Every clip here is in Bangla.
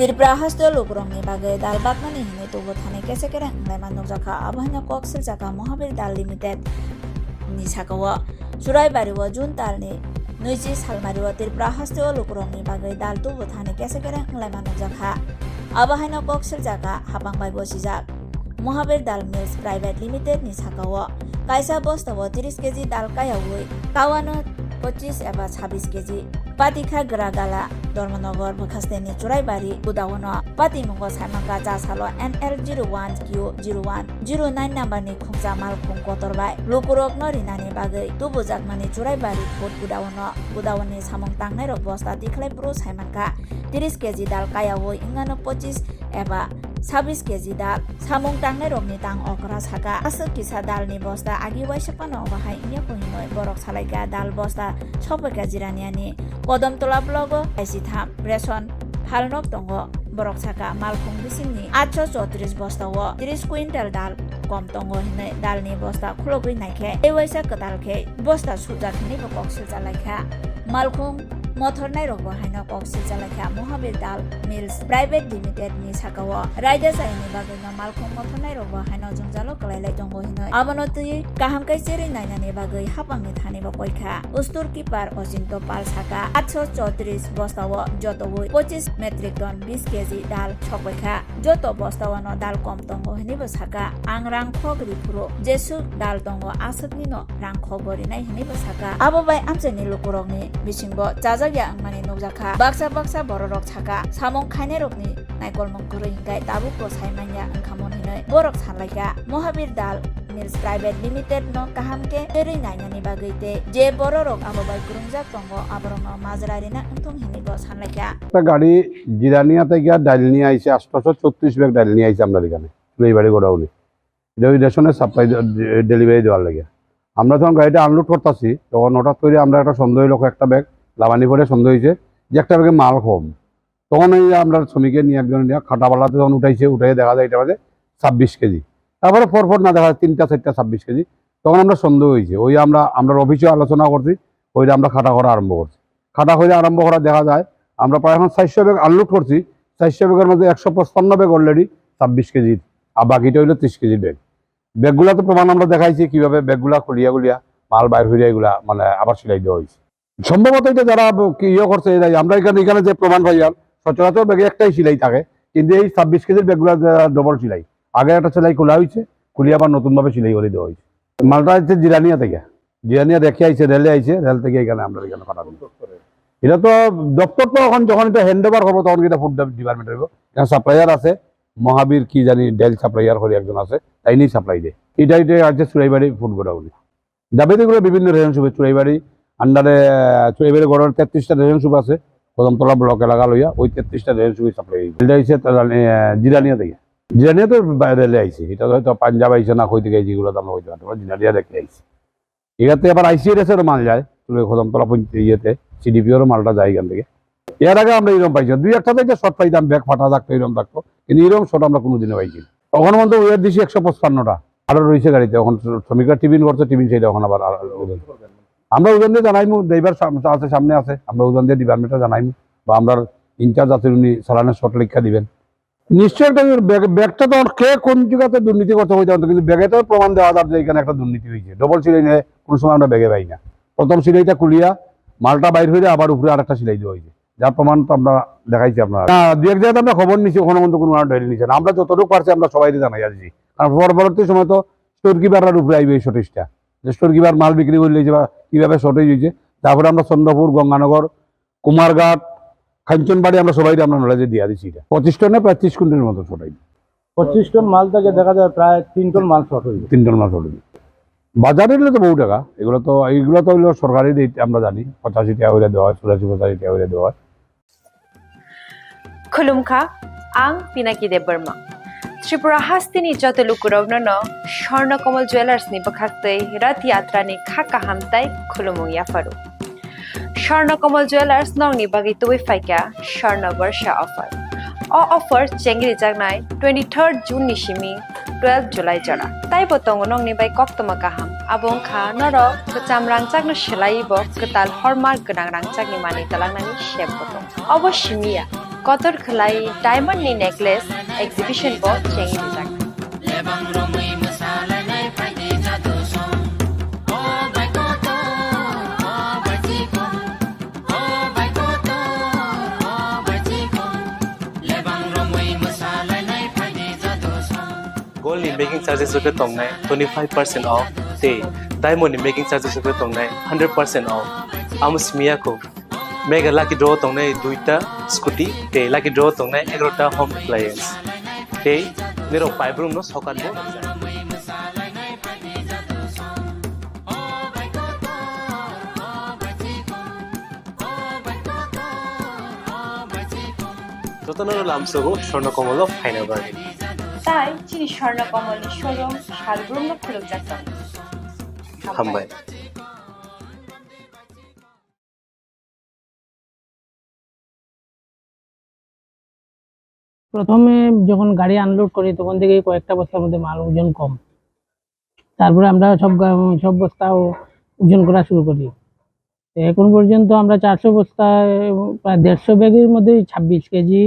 Tirpra hasto lukrongni bagai dal bakmani hine tubo thane kesekera nglaiman nukjaka abahanya koksil jaka Mohabir Dal Limited ni sakawa Suraibariwa Jun talni Nuiji salmariwa Tirpra hasto lukrongni bagai dal tubo thane kesekera nglaiman nukjaka abahanya koksil jaka hapangbai bosijak Mohabir Dal Mills Private Limited ni sakawa kaisa bostawo 30 kg dal kayawui kawano 25 एबा 26 केजी पातिखा ग्रागाला धर्मनगर बखास्तेनि चुराइबारी उदावनो पातिमुंगो साइमाका जासालो NL01Q0109 नम्बरनि खुंजा मालखुं गतरबाय लुकुरक नरिनानि बागै तुबुजाकमानि चुराइबारी फुट उदावनि सामं तांनाय रक बस्ता तिखलाय प्रो साइमाका 30 केजी दाल कायावो इंगानो 25 एबा 26 केजी दाल सामं तांनाय रकनि तां अकरा साका आसो किसा दालनि बस्ता आगि वाइसपानो बाहाय इया कहिनो बरक सालायगा दाल बस्ता सपका जिरानियानि कदमतला ब्लग आइसिथाम रेशन फालनक दंग बरक साका मालखुं बिसिनि 834 बस्तावो 30 क्विंटल दाल कम दंग हिनै दालनि बस्ता खुलगै नायखे एवैसा कदालखे बस्ता सुजाखनि बक्सिल जालायखा मालखुं मथरनाय रग हायना बक्सिल जालायखा Mohabir Dal Mills Private Limited नि साकाव रायदा जायनि बागैनो मालखुं मथरनाय रग हायना जंजालो कलायलाय दंग हिनै आबनति काहामकै जेरै नायनानि बागै हापांनि थानि बकयखा उस्तुर किपार अजिन्तो पाल साका 834 बस्तावो जतवो 25 मेट्रिक टन 20 केजी दाल छपैखा जत बस्तावनो दाल कम दंग हिनैबो साका आं रां खगरि फुरो जेसु दाल दंग आसतनि न रां खबरि नाय हिनैबो साका आबोबाय आमचेनि लुकुरगनि बिसिंबो जाजाया आंमानि नगजाखा बाक्सा बररक साका सामं खायनाय रकनि नायकलमं गुरै हिंगाय दाबुको सायमान्या ओंखामन हिनै बरक सानलायगा Mohabir Dal Mills Private Limited no kahamke जेरै नायनानि बागैते जे बररक आबोबाय गुरुंजाक दंग आबरनो माजरारिना ओंथं हिनैबो सानलायगा একটা গাড়ি জিরানিয়া থেকে ডাল নিয়ে আইছে 834 ব্যাগ ডাল নিয়ে আইছে আমরা এখানে এইবারে গোডাউনে এটা ওই রেশনের সাপ্লাই ডেলিভারি দেওয়ার লাগে আমরা যখন গাড়িটা আনলোড করতেছি তখন হঠাৎ করে আমরা একটা সন্দেহ লোক একটা ব্যাগ লাভানি পরে সন্দেহ হয়েছে যে একটা ব্যাগে মাল কম তখন এই আমরা শ্রমিকের নিয়ে একজন নিয়ে খাটাপালাতে যখন উঠাই দেখা যায় এটা বাজে 26 কেজি তারপরে পরপর না দেখা যায় 3টা 4টা 26 কেজি তখন আমরা সন্দেহ হয়েছে ওই আমরা অফিসে আলোচনা করছি ওইটা আমরা খাটা করা আরম্ভ করছি খাটা করে আরম্ভ করা দেখা যায় আমরা প্রায় এখন 400 ব্যাগ আনলোড করছি 400 ব্যাগের মধ্যে 155 ব্যাগ অলরেডি 26 কেজি আর বাকিটা হইলো 30 কেজি ব্যাগগুলা তো প্রমাণ আমরা দেখাইছি কিভাবে ব্যাগগুলা খুলিয়া মাল বাইর হইয়া এগুলা মানে আবার সেলাই দেওয়া হয়েছে সম্ভবত এটা যারা ইয়ে করছে আমরা এখানে যে প্রমাণ পাই সচরাচর ব্যাগে একটাই সেলাই থাকে কিন্তু এই 26 কেজির ব্যাগগুলা ডবল সেলাই আগে একটা সেলাই খোলা হয়েছে খুলিয়ে আবার নতুনভাবে সেলাই করে দেওয়া হয়েছে মালটা হচ্ছে জিরানিয়া দেখে আইছে রেলে আইছে রেল থেকে এখানে আমরা এখানে পাঠাবো এটা তো দপ্তর তো এখন যখন এটা হ্যান্ড ওভার করবো তখন এটা ফুড ডিপার্টমেন্ট হইব এখানে সাপ্লাইয়ার আছে মহাবীর কি জানি ডেল সাপ্লাইয়ার করে একজন আছে তাই নিয়ে সাপ্লাই দেয় এটা আছে চুরাইবাড়ি ফুড গোডাউনে দাবিগুলো বিভিন্ন রেশন সুপ চুরাইবাড়ি আন্ডারে চুরাইবাড়ি গড়ের 33টা রেশন সুপ আছে কদমতলা ব্লক এলাকা লইয়া ওই 33টা রেশন সুপে সাপ্লাই এটা হচ্ছে জিরানিয়া তো রেলে আইছে এটা হয়তো পাঞ্জাব আইছে না কই থেকে আইছে এগুলো তো আমরা হইতে পারবো জিরানিয়া দেখে আইছে এটাতে আবার আইসিএসেরও মাল যায় কদমতলা ইয়েতে সিডিপিওরও মালটা যায় এখান থেকে এর আগে আমরা এরকম পাইছি দুই একটা থেকে শর্ট পাইতাম ব্যাগ ফাটা থাকতো এরকম থাকতো কিন্তু এরকম শর্ট আমরা কোনোদিনও পাইছি তখন মধ্যে ওয়ের দিছি 155টা আরো রয়েছে গাড়িতে এখন শ্রমিকরা টিফিন করছে টিফিন সেইটা এখন আবার আমরা ওজন দিয়ে জানাইমু ড্রাইভার আছে সামনে আছে আমরা ওজন দিয়ে ডিপার্টমেন্টে জানাইমু বা আমরা ইনচার্জ আছে উনি চালানের শর্ট লেখা দিবেন নিশ্চয়ই একটা ব্যাগটা তো কে কোন জায়গাতে দুর্নীতি করতে হয়ে যাবে কিন্তু ব্যাগে তো প্রমাণ দেওয়া যাবে যে এখানে একটা দুর্নীতি হয়েছে ডবল সিলাই নিয়ে কোনো সময় আমরা ব্যাগে পাই না প্রথম সিলাইটা খুলিয়া মালটা বাইর হয়ে আবার উপরে আরেকটা সিলাই দেওয়া হয়েছে যার প্রমাণ তো আমরা দেখাইছি আপনারা দু এক জায়গাতে আমরা খবর নিচ্ছি ওখানে মধ্যে কোনো ডেলি নিচ্ছে না আমরা যতটুকু পারছি আমরা সবাই জানাই আসছি কারণ পরবর্তী সময় তো স্টোর কিপাররা উপরে আইবে এই শর্টেজটা যে স্টোর কিপার মাল বিক্রি করলে বা কীভাবে শর্টেজ হয়েছে তারপরে আমরা চন্দ্রপুর গঙ্গানগর কুমারঘাট খাঞ্চনবাড়ি আমরা সবাই আমরা নলেজে দিয়ে দিচ্ছি এটা 25 টনে প্রায় 30 কুইন্টালের মতো শর্ট হয়েছে 25 টন মাল থেকে দেখা যায় প্রায় 3 টন মাল শর্ট হয়েছে 3 টন মাল শর্ট হয়েছে বাজারে দিলে তো বহু টাকা এগুলো তো হইলো সরকারি আমরা জানি 85 টাকা করে দেওয়া হয় 84-85 টাকা করে দেওয়া হয় खुलुमखा आं पिनाकी देब बर्मा त्रिपुरा हास्तिनि जत लुकुरगनो स्वर्णकमल ज्वेलर्सनि बखाक्तै रथ यात्रानि खाका हामताय खुलुमु याफारु स्वर्णकमल ज्वेलर्स नंगनि बागै तुबै फाइका स्वर्ण वर्ष अफर ऑफर चेंगरि जागनाय 23 जून निसिमी 12 जुलाई जरा ताइ बतंग नंगनि बाय कक्तमा काहाम आबं खा नर कचाम रांचागनो सेलाइबो कताल हरमार्क गोनां रांचागनि मानि तलांनानि shape बतंग अवश्यमिया Kotor khlai diamond ni necklace exhibition bo chengi dijak. Gold in making charges of tong nai 25% off. Te diamond in making charges of tong nai 100% off. Amus miyako. Mega lucky draw tong nai 2ta scooty. Te lucky draw tong nai 11ta home appliance. Te nero pipe room no sokat bo. যতনর লামসগো স্বর্ণকমল ফাইনাল বার্গেন তাই চিনি স্বর্ণকমল শোরুম সারব্রহ্ম খুলুক যাতন হামবাই প্রথমে যখন গাড়ি আনলোড করি তখন থেকে কয়েকটা বস্তার মধ্যে মাল ওজন কম, তারপরে আমরা সব বস্তা ওজন করা শুরু করি। তো এখন পর্যন্ত আমরা 400 বস্তায় প্রায় 150 ব্যাগের মধ্যে 26 কেজি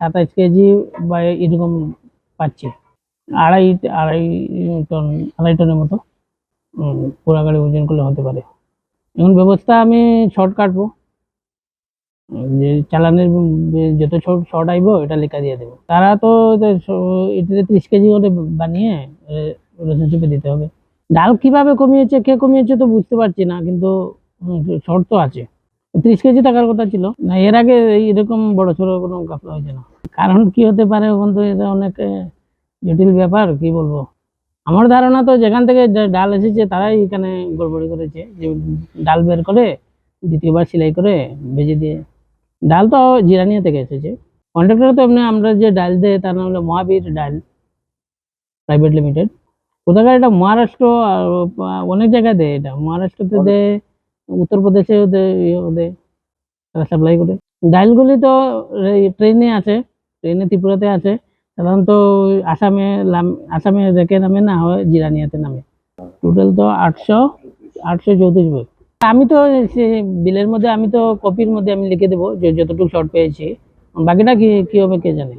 27 কেজি বা এরকম পাচ্ছি। আড়াই টনের মতো পুরা গাড়ি ওজন করলে হতে পারে। এখন ব্যবস্থা আমি শর্ট কাটবো, যে চালানের যত শর্ট আইব এটা লেখা দিয়ে দেবো। তারা তো এটাতে 30 কেজি করে বানিয়ে রিলেশনশিপে দিতে হবে। ডাল কিভাবে কমিয়েছে কে কমিয়েছে তো বুঝতে পারছি না, কিন্তু শর্ট তো আছে। 30 কেজি টাকার কথা ছিল না, এর আগে এরকম বড় সড়ো কোনো ঘটনা হয়েছে না। কারণ কি হতে পারে এখন তো এটা অনেক জটিল ব্যাপার, কি বলবো। আমার ধারণা তো যেখান থেকে ডাল এসেছে তারাই এখানে গড়বড়ি করেছে, যে ডাল বের করে দ্বিতীয়বার সেলাই করে ভেজে দিয়ে। ডাল তো জিরানিয়া থেকে এসেছে। কন্ট্রাক্টর তো এমনি আমরা যে ডাল দেয় তার নাম হলো মহাবীর ডাল প্রাইভেট লিমিটেড। কোথাকার এটা মহারাষ্ট্র আর অনেক জায়গায় দেয়, এটা মহারাষ্ট্রতে দেয়, উত্তরপ্রদেশেও দেয়, তারা সাপ্লাই করে। ডালগুলি তো ট্রেনে আছে, ট্রেনে ত্রিপুরাতে আছে, সাধারণত আসামে রেখে নামে, না হয় জিরানিয়াতে নামে। টোটাল তো 834 বই। আমি তো বিলের মধ্যে আমি তো কপির মধ্যে আমি লিখে দেবো যে যতটুকু শর্ট পেয়েছি, বাকিটা কি হবে কে জানে।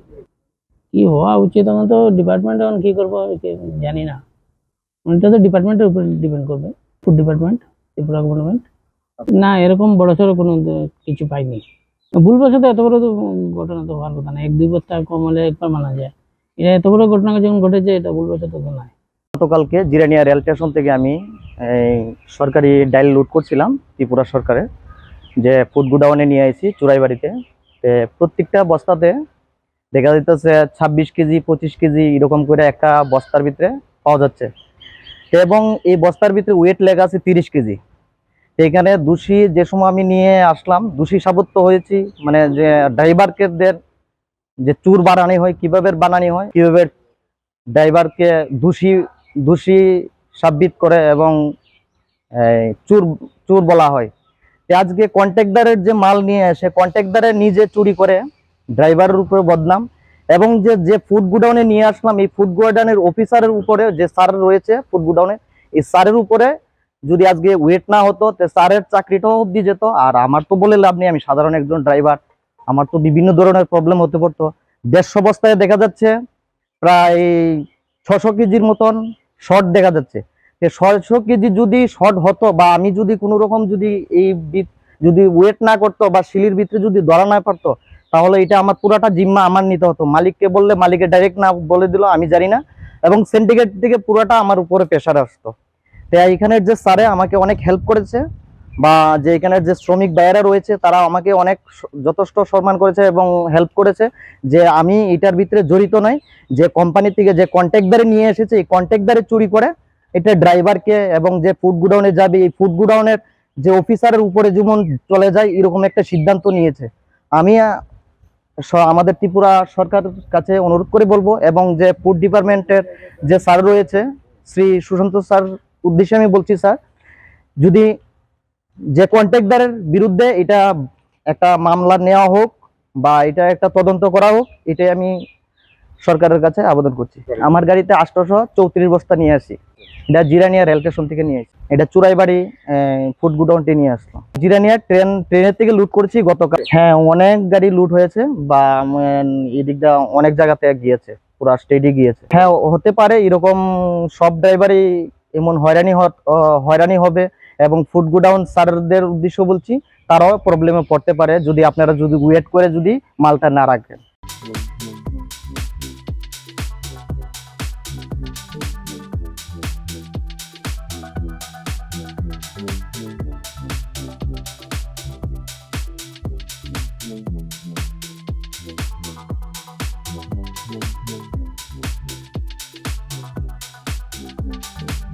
কি হওয়া উচিত তখন তো ডিপার্টমেন্ট এখন কি করবো জানি না, এটা তো ডিপার্টমেন্টের উপর ডিপেন্ড করবে। Food department, Tripura government. না, এরকম বড়সড় কোনো কিছু পাইনি। ভুলবশত এত বড় তো ঘটনা তো হওয়ার কথা না, 1-2 বস্তা কম হলে একবার মানা যায়। এটা এত বড় ঘটনা যখন ঘটেছে, এটা ভুলবশত তো নয়। গতকালকে জিরানিয়া রেল স্টেশন থেকে আমি সরকারি ডাইল লুট করছিলাম ত্রিপুরা সরকারের, যে ফুড গুডাউনে নিয়ে আসি চুরাইবাড়িতে। প্রত্যেকটা বস্তাতে দেখা যাইতেছে 26 কেজি 25 কেজি এরকম করে একটা বস্তার ভিতরে পাওয়া যাচ্ছে। এবং এই বস্তার ভিতরে ওয়েট লেখা আছে 30 কেজি। এখানে দোষী যে সময় আমি নিয়ে আসলাম, দোষী সাব্যস্ত হয়েছি, মানে যে ড্রাইভারদের যে চুর বানানি হয়, কিভাবে বানানি হয়, কিভাবে ড্রাইভারকে দোষী সাব্যস্ত করে এবং চুর বলা হয়। আজকে কন্ট্রাক্টরের যে মাল নিয়ে আসে, কন্ট্রাক্টরে নিজে চুরি করে, ড্রাইভারের উপরে বদনাম। এবং যে ফুড গুডাউনে নিয়ে আসলাম, এই ফুড গুডাউনের অফিসারের উপরে যে স্যার রয়েছে ফুড গুডাউনে, এই স্যারের উপরে যদি আজকে ওয়েট না হতো তো স্যারের চাকরিটাও অব্দি যেত। আর আমার তো বলে লাভ নেই, আমি সাধারণ একজন ড্রাইভার, আমার তো বিভিন্ন ধরনের প্রবলেম হতে পড়তো। 150 বস্তায় দেখা যাচ্ছে প্রায় 600 কেজির মতন শর্ট দেখা যাচ্ছে। 600 কেজি যদি শর্ট হতো, বা আমি যদি কোনো রকম যদি ওয়েট না করতো বা শিলির ভিতরে যদি ধরা না পারতো, তাহলে এটা আমার পুরাটা জিম্মা আমার নিতে হতো। মালিককে বললে মালিকের ডাইরেক্ট না বলে দিল, আমি জানি না, এবং সিন্ডিকেট থেকে পুরাটা আমার উপরে প্রেশার আসতো। তাই এখানের যে স্যারে আমাকে অনেক হেল্প করেছে, বা যে এখানের যে শ্রমিক ভাইয়েরা রয়েছে তারা আমাকে অনেক যথেষ্ট সম্মান করেছে এবং হেল্প করেছে, যে আমি এটার ভিতরে জড়িত নই। যে কোম্পানি থেকে যে কন্ট্রাক্টরে নিয়ে এসেছে, এই কন্ট্রাক্টরে চুরি করে এটা ড্রাইভারকে এবং যে ফুড গুডাউনে যাবে, এই ফুড গুডাউনের যে অফিসারের উপরে যেমন চলে যায়, এরকম একটা সিদ্ধান্ত নিয়েছে। আমি আমাদের ত্রিপুরা সরকার কাছে অনুরোধ করে বলবো, এবং যে ফুড ডিপার্টমেন্টের যে স্যার রয়েছে শ্রী সুশান্ত স্যার উদ্দেশ্যে আমি বলছি, স্যার যদি যে কন্ট্রাক্টরের বিরুদ্ধে এটা একটা মামলা নেওয়া হোক, বা এটা একটা তদন্ত করা হোক, এটাই আমি সরকারের কাছে আবেদন করছি। আমার গাড়িতে 834 বস্তা নিয়ে আসি, এটা জিরানিয়া রেল স্টেশন থেকে নিয়ে আসি। এটা চুরাইবাড়ি ফুড গুডাউনটি নিয়ে আসলো। জিরানিয়া ট্রেনের থেকে লুট করেছি গতকাল। হ্যাঁ, অনেক গাড়ি লুট হয়েছে বা এদিকটা অনেক জায়গাতে গিয়েছে, পুরো স্টেডি গিয়েছে। হ্যাঁ, হতে পারে এরকম সব ড্রাইভারই এমন হয়রানি হবে, এবং ফুড গুডাউন স্যারদের উদ্দেশ্য বলছি, তারাও প্রবলেমে পড়তে পারে যদি আপনারা যদি ওয়েট করে যদি মালটা না রাখেন।